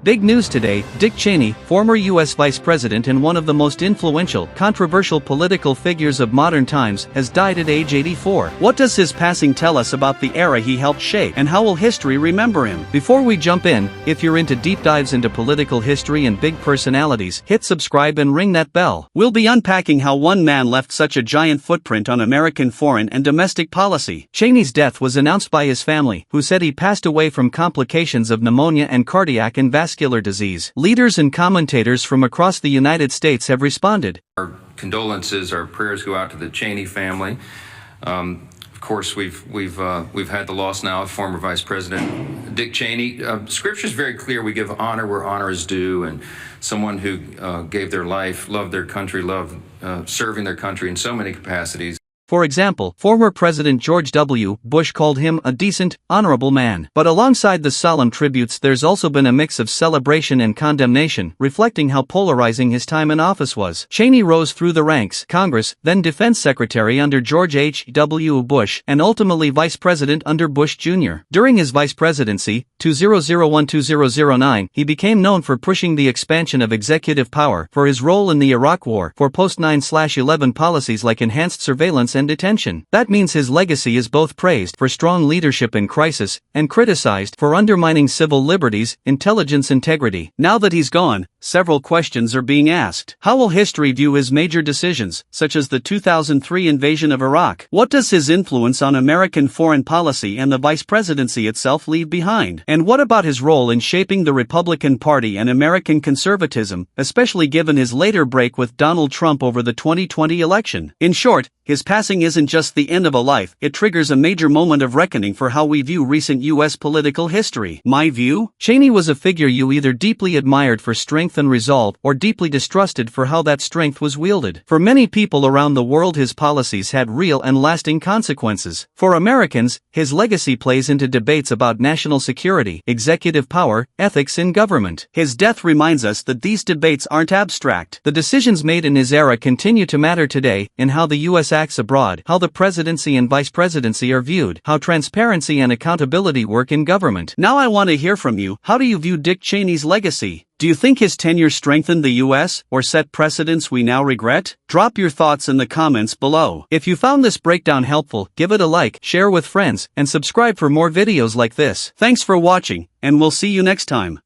Big news today, Dick Cheney, former U.S. Vice President and one of the most influential, controversial political figures of modern times, has died at age 84. What does his passing tell us about the era he helped shape, and how will history remember him? Before we jump in, if you're into deep dives into political history and big personalities, hit subscribe and ring that bell. We'll be unpacking how one man left such a giant footprint on American foreign and domestic policy. Cheney's death was announced by his family, who said he passed away from complications of pneumonia and cardiac and vascular disease. Leaders and commentators from across the United States have responded. Our condolences, our prayers go out to the Cheney family. Of course, we've had the loss now of former Vice President Dick Cheney. Scripture is very clear. We give honor where honor is due, and someone who gave their life, loved their country, loved serving their country in so many capacities. For example, former President George W. Bush called him a decent, honorable man. But alongside the solemn tributes, there's also been a mix of celebration and condemnation, reflecting how polarizing his time in office was. Cheney rose through the ranks, Congress, then Defense Secretary under George H.W. Bush, and ultimately Vice President under Bush Jr. During his vice presidency, 2001-2009, he became known for pushing the expansion of executive power, for his role in the Iraq War, for post-9/11 policies like enhanced surveillance and detention. That means his legacy is both praised for strong leadership in crisis, and criticized for undermining civil liberties, intelligence integrity. Now that he's gone, several questions are being asked. How will history view his major decisions, such as the 2003 invasion of Iraq? What does his influence on American foreign policy and the vice presidency itself leave behind? And what about his role in shaping the Republican Party and American conservatism, especially given his later break with Donald Trump over the 2020 election? In short, his passing isn't just the end of a life, it triggers a major moment of reckoning for how we view recent U.S. political history. My view? Cheney was a figure you either deeply admired for strength and resolve, or deeply distrusted for how that strength was wielded. For many people around the world, his policies had real and lasting consequences. For Americans, his legacy plays into debates about national security, executive power, ethics in government. His death reminds us that these debates aren't abstract. The decisions made in his era continue to matter today, in how the U.S. acts abroad, how the presidency and vice presidency are viewed, how transparency and accountability work in government. Now I want to hear from you. How do you view Dick Cheney's legacy? Do you think his tenure strengthened the U.S., or set precedents we now regret? Drop your thoughts in the comments below. If you found this breakdown helpful, give it a like, share with friends, and subscribe for more videos like this. Thanks for watching, and we'll see you next time.